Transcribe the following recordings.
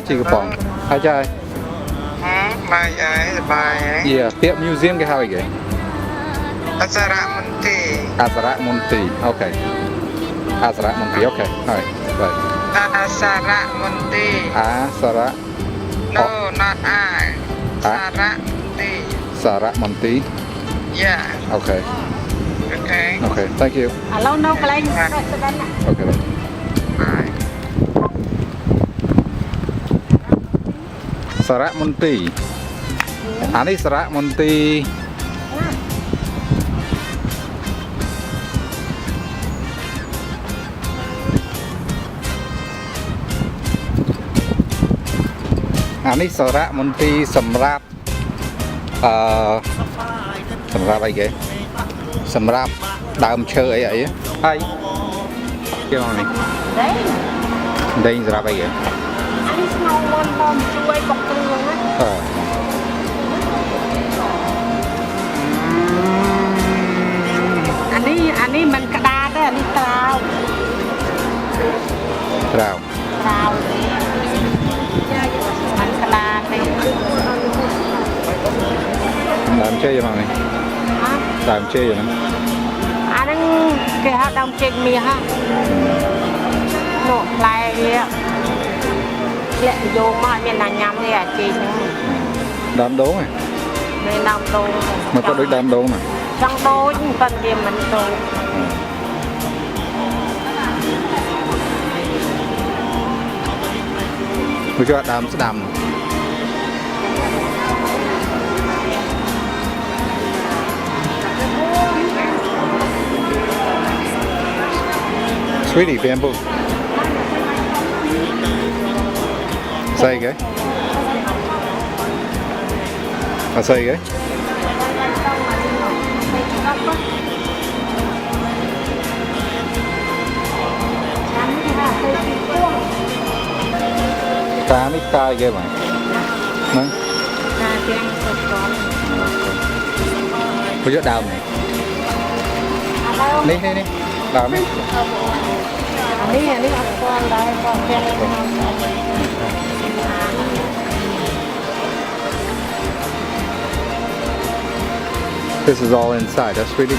Chi cái phòng hai trai bài ấy bài yeah tiệm museum cái hai cái Asara Monti Asara Monti okay Asara Monti okay alright right Asara Monti Asara no not I Asara Monti Asara Monti yeah okay okay okay thank you lâu lâu cái này okay bye Asara Monti Ani Asara Monti Ani Asara Monti សម្រាប់សម្រាប់អីគេសម្រាប់ដើមឈើអីហើយគេមកនេះដេញសម្រាប់អីគេ อันนี้ស្នូមុនមកជួយបុកគ្រឿងណាអានេះមិនក្តារទេអានេះត្រាវមិនក្តារទេដើមជ័យមកនេះដើមជ័យហ្នឹងអាហ្នឹងគេហៅដើមចេកមាសហ៎នោះផ្លែវាលាក់យកមកមានណាញ៉ាំទេអាចេកហ្នឹងដើមដូងហ៎មានដើមដូងមកក៏ដូចដើមដូងណាចង់ដូចប៉ុន្តែវាមិនដូងវាគេដើមស្ដាំSweetie bamboo. Say again. I say again. Cá nít cay ghê vậy. Nè. Cá tiếng sốt con. Bây giờ đào này. Đi. Đào này. Ini aku andai pakai This is all inside, that's really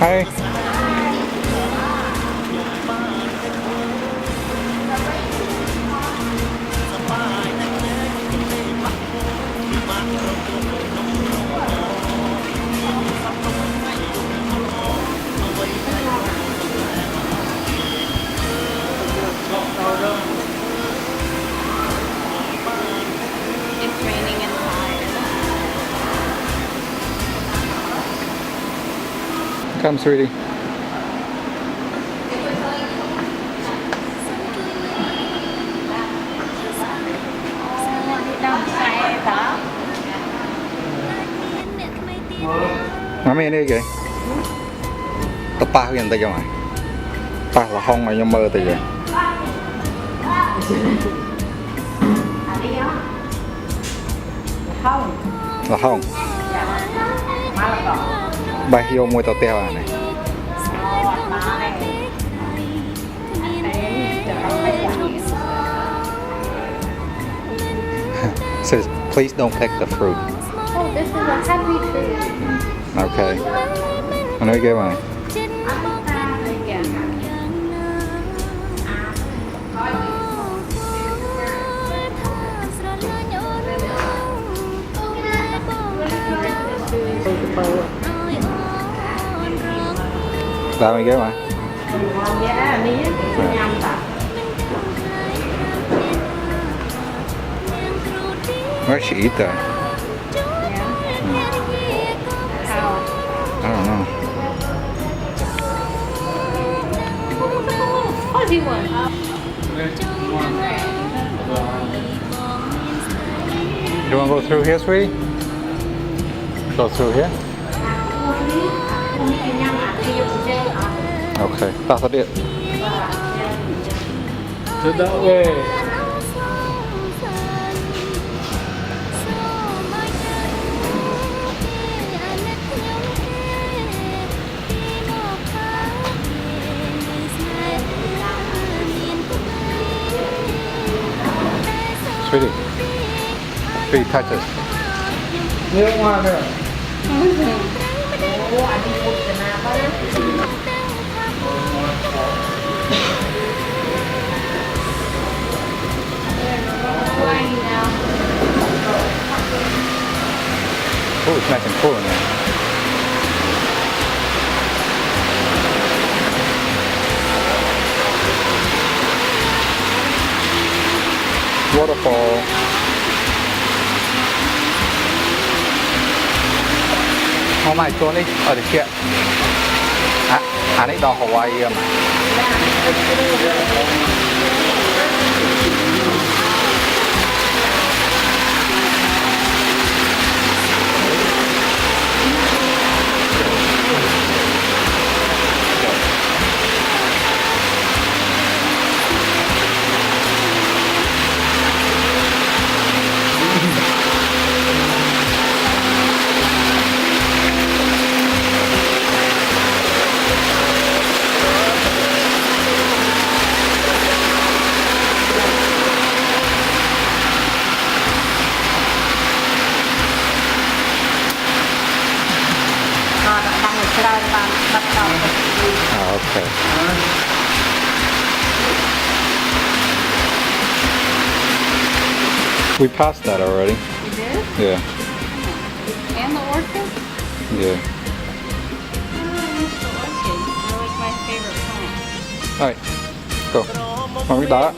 Hey. It's raining inside. Come, sweetie. Mami ini kìa. Tập ba cái gì vậy? Ba là không mà nhưng mơ thì vậy. Là không. Bay vô môi tàu teo à này. Says please don't pick the fruit. Oh, this is a happy tree. Okay. Anh nói ghê mà. Làm gì cái mà? Dạ, ní nhâm ta. Where's she eat that? How? I don't know. What do you want? You want to go through here, sweetie? Go through here? Okay. That's it. Sit that way. Sweetie. Sweetie, touch this. Nước hoa nữa. Ủa, anh đi một cái nào đó. Oh, it's nice and cool in there. Waterfall. Không ai chỗ này ở đây kia. À đây đò Hawaii mà. Oh, okay. We passed that already. You did? Yeah. And the orchid? Yeah. Really my favorite plant. Alright. Go. Không biết đó.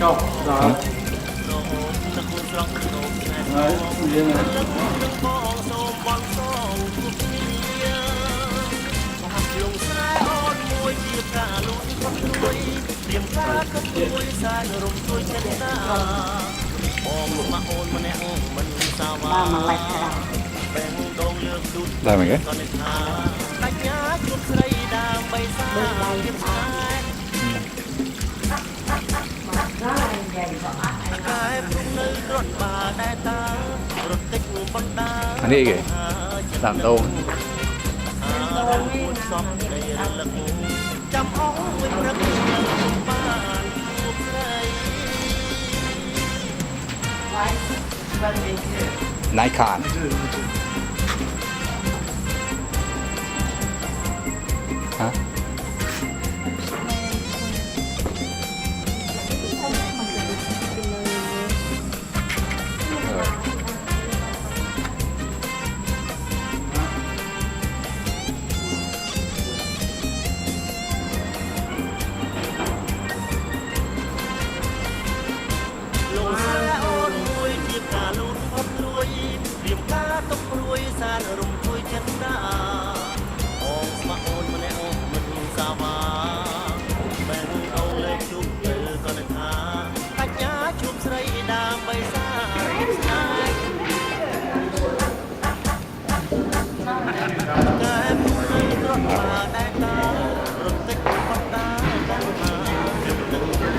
Đâu, rồi. Đấy, đi này. Ba mà lạch ra. Làm gì cái? Anh đi kìa. Làm đâu? Nikon. Hả?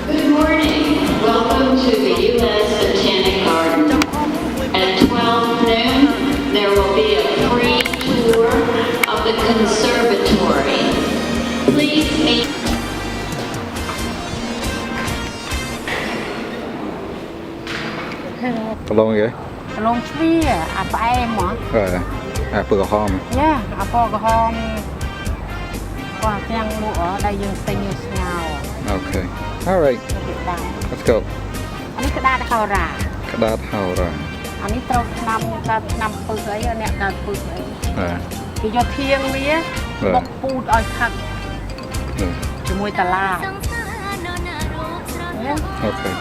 Good morning. Welcome to the U.S. Botanic Garden. At 12 noon, there will be a free tour of the conservatory. Please meet. Lâu vậy? Lông phi à, phải em hả? Rồi. à bữa hôm យ៉ាអាប៉ក្រហមគាត់ទាំងលក់ដែលយើងទិញស្ងោរ okay all right ទៅដាំ let's go អានេះក្តារហោរា ក្តារហោរា អានេះត្រូវឆ្នាំកើតឆ្នាំពឹសអីអ្នកកើតពឹសអី បាទ គេយកធៀងវាបុកពូតឲ្យខឹកជាមួយតាឡា អូខេ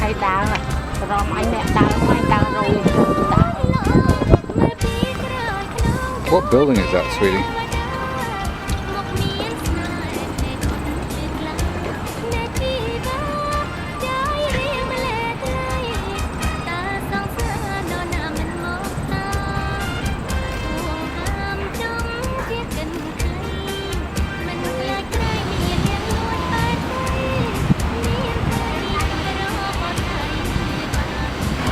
hay đào rồi anh mẹ đào rồi What building is that, sweetie?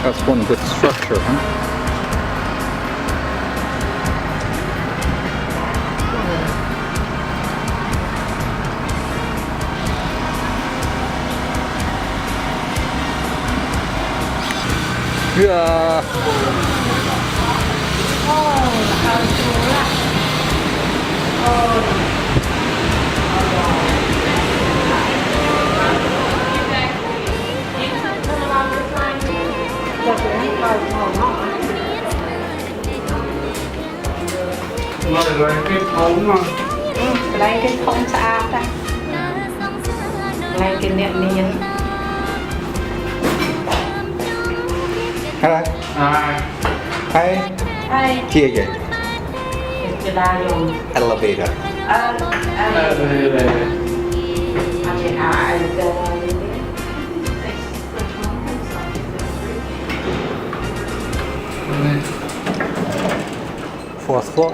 That's one good structure, huh? Yeah. Mà lại cái thống mà. Lấy cái không xa ta lấy cái nệm miếng Hello. Ai? Hi. Kia vậy? cái đa dùng Elevator. Đây. Fourth floor.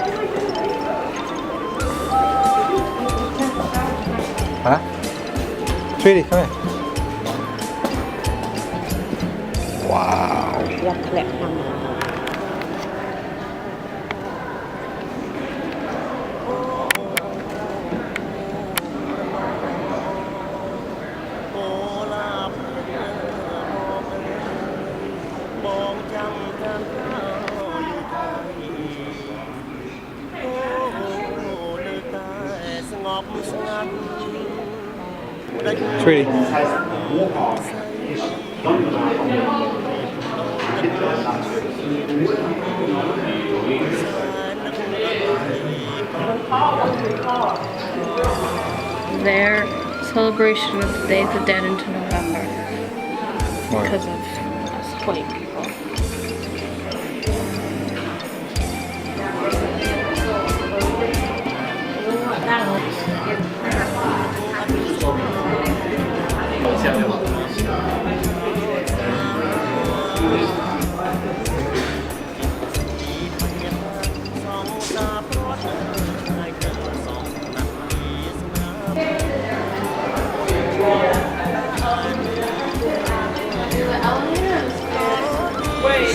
Huh? Sweetie, come here. Wow. giặt lẹ nằm Sweetie. Their celebration of the Day of the Dead into November Why? because of us white people.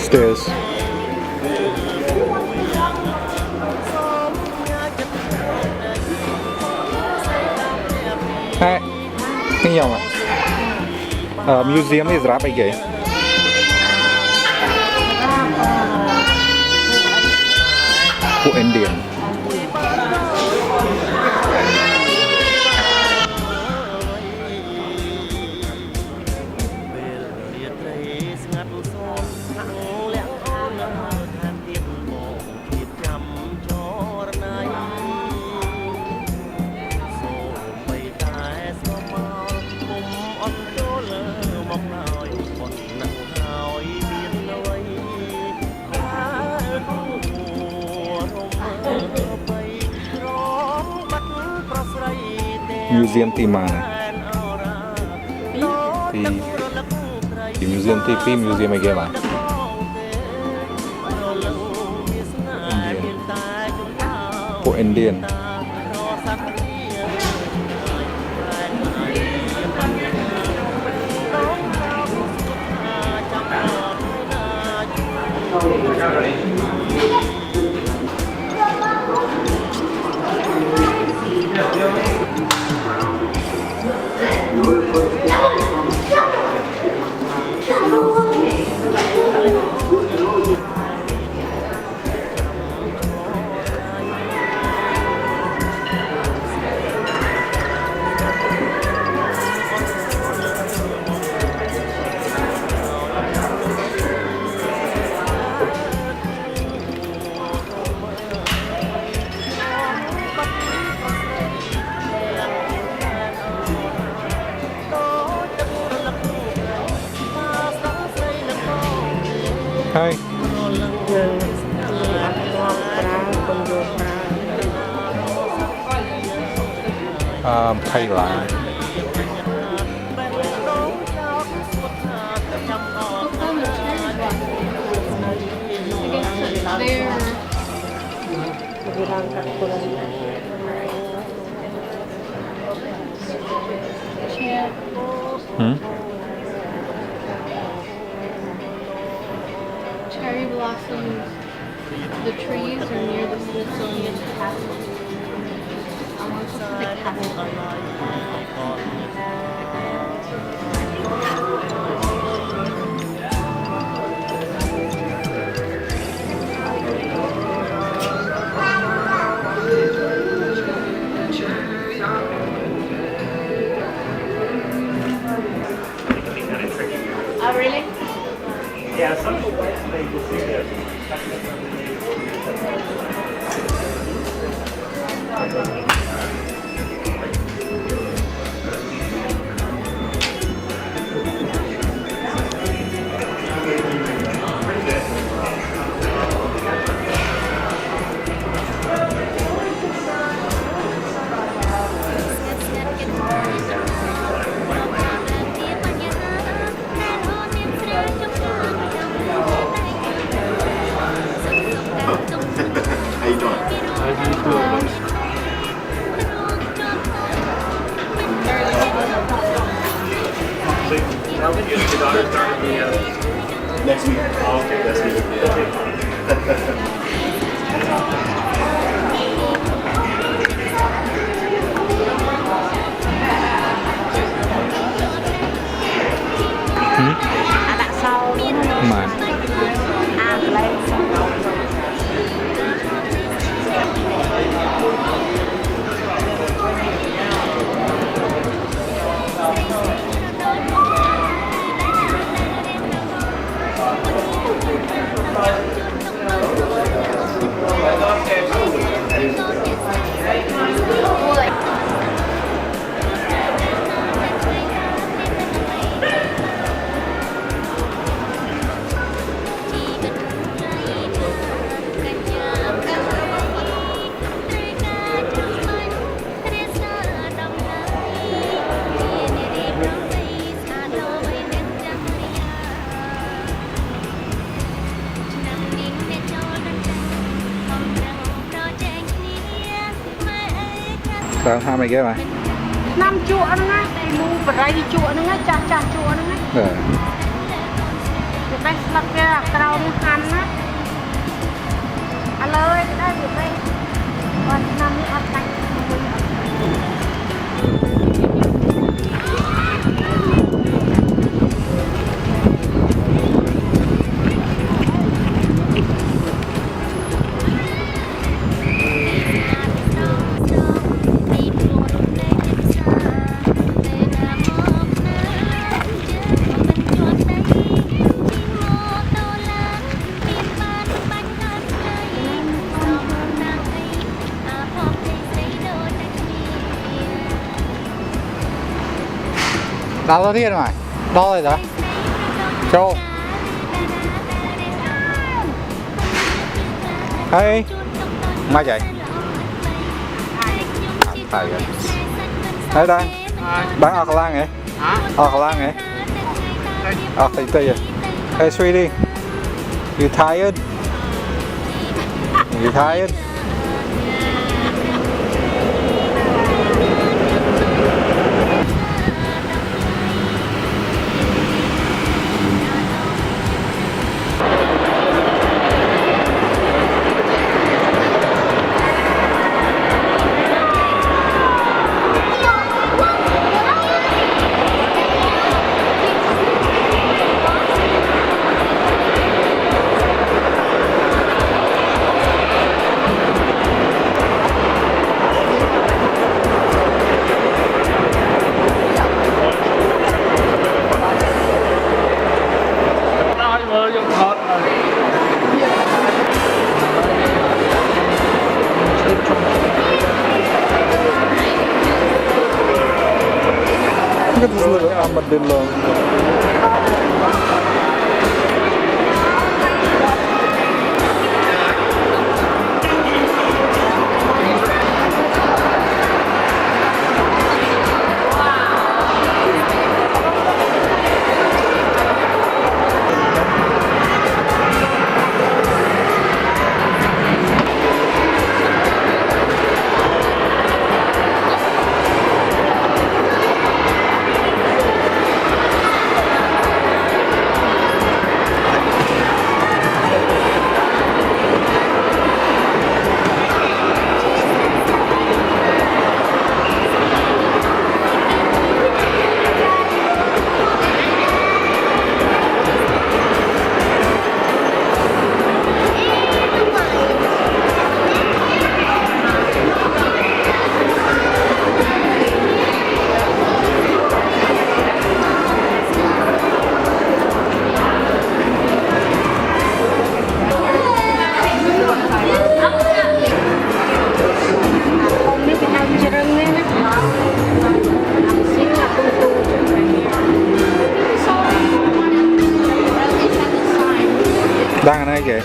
Stairs. Hi. Cái dòng ạ. Museum is rap again. Của Indian. Museum tí mà này. Tí museum tí phim museum này kia mà. Indian. Của Indian. Hai. យើងអត់ងាប់ប្រើកុំយកប្រើ Thay là They're វាឡើងកាត់ខ្លួន Chad. Cherry blossoms. The trees are near the Smithsonian Castle. I want to look at the castle. Oh, really? Yeah, some of the white they will see this. Your daughter started the Next week. oh, okay, that's Anak sau mà lên Sao ham mày ghê mà. ឆ្នាំជក់ហ្នឹងណាលូបរិយជក់ហ្នឹងណាចាស់ចាស់ជក់ហ្នឹងណា Ờ. វាបេះស្លឹកវាអាក្រោមខាន់ណាឥឡូវឯងដែរវាបេះគាត់ឆ្នាំនេះអត់ដាច់មួយអត់Đau ra thiên mà. Đau rồi đó. Châu. Hey. Mai vậy. Phải rồi. Đây đây. Bán ọc lan vậy? Ọc lan vậy? Ọc thì tùy. Hey sweetie. You tired? You tired? Look at this little armadillo. Đang ở đây kìa.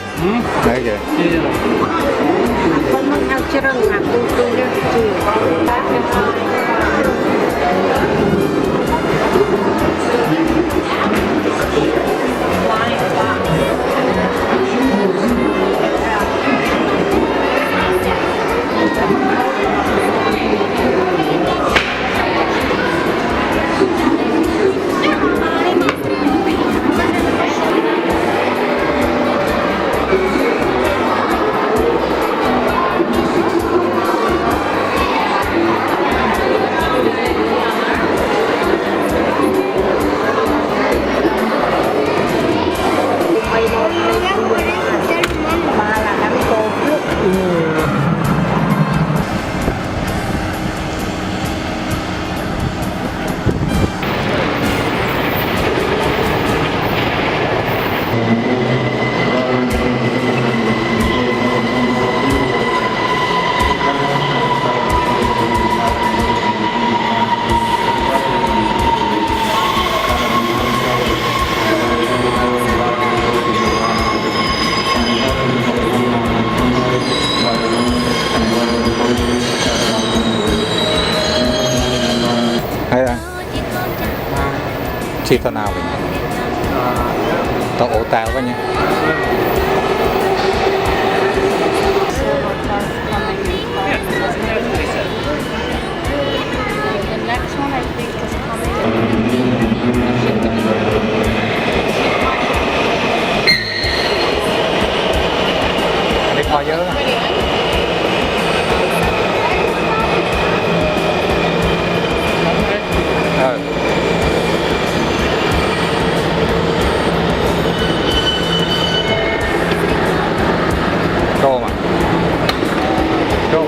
Đây kìa. Con mang theo trưng là tung lên chiều. Chi tao nào vậy? Tao ổ tao quá nha. The next one I think is coming. Đi kho dớ. Go mà. Go.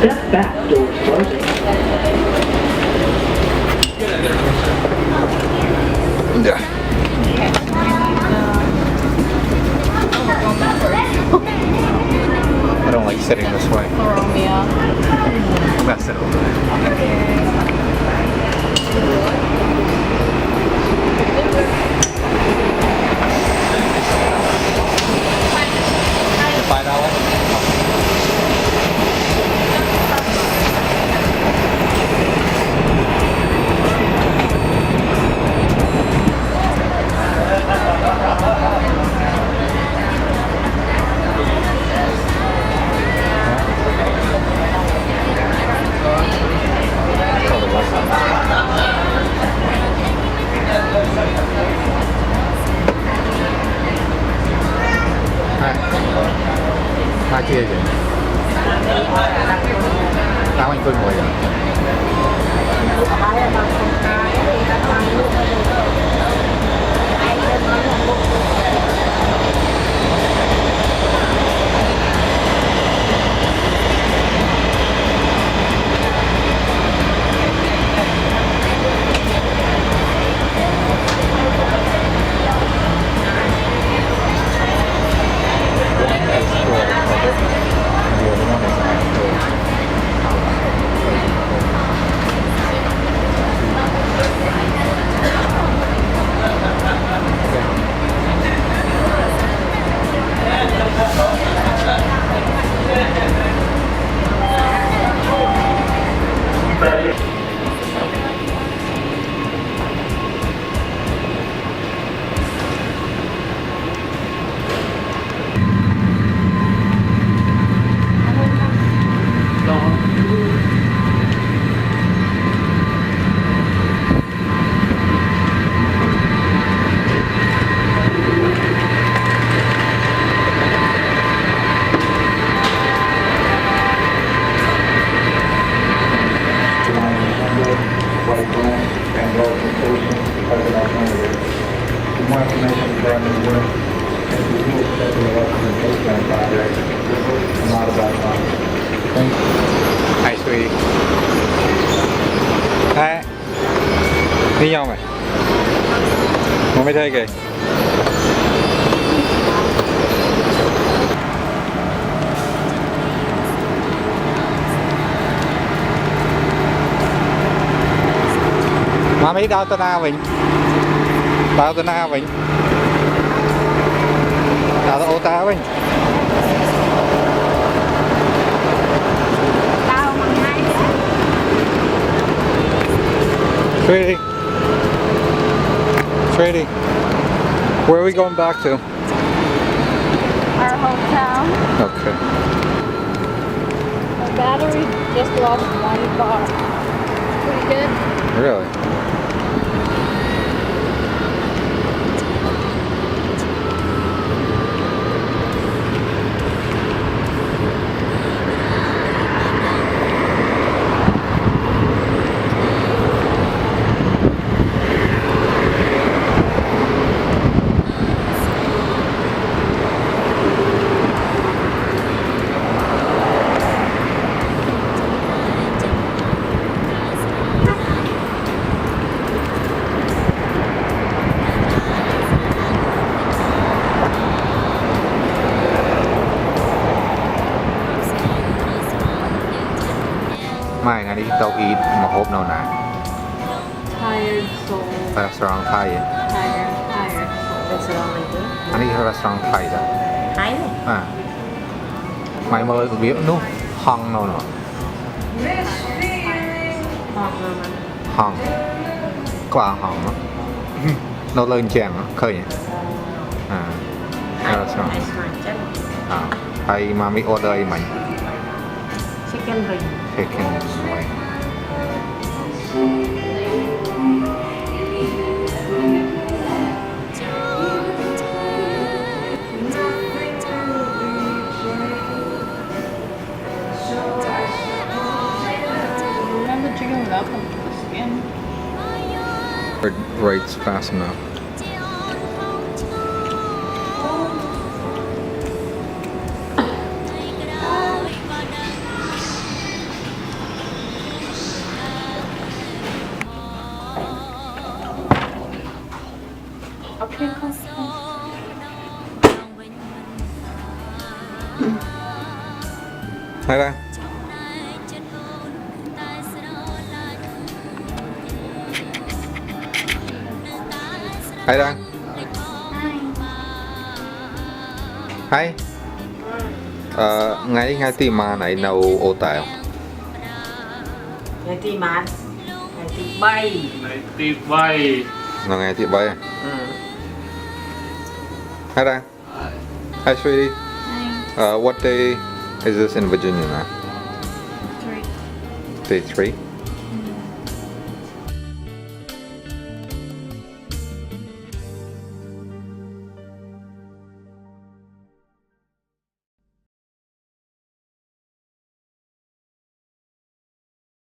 Step back, doors closing. Yeah. I don't like sitting this way. Romeo. I'm gonna sit over there. Hai kia kìa. Tao anh Phương ngồi rồi. Đi nhau mày. Nó mới thấy kìa. Mà mấy đau tao na mình. Đau tao na mình. Đau tao ô ta mình. Tao bằng hai nữa. Sweetie. Sweetie. Where are we going back to? Our hotel. Okay. My battery just lost 1 bar. Pretty good. Really? Mai ngày đi tàu eat mà hộp nào nè. Tired soul. Restaurant Thai. Tired soul. Anh đi restaurant Thai đó. Hai này. À. Mày mơ biết nó hong nào nữa. Hoặc là mình. Hong. Quả hong đó. Nó lên chèn đó, khơi nhỉ. À. Restaurant. À. Hay mà mình order gì mày. Chicken wing. Chicken wing. Remember chicken without the skin? Rates fast enough. Okay, cool. Hay đây. Hay đây. Hay. Ngay tìm mà này nấu ô tèo. Ngày tí mát. Ngày tí bay. Này tịp bay. Nó ngay thì bay. Hi there. Hi, sweetie. Hi. What day is this in Virginia now? 3. Day 3?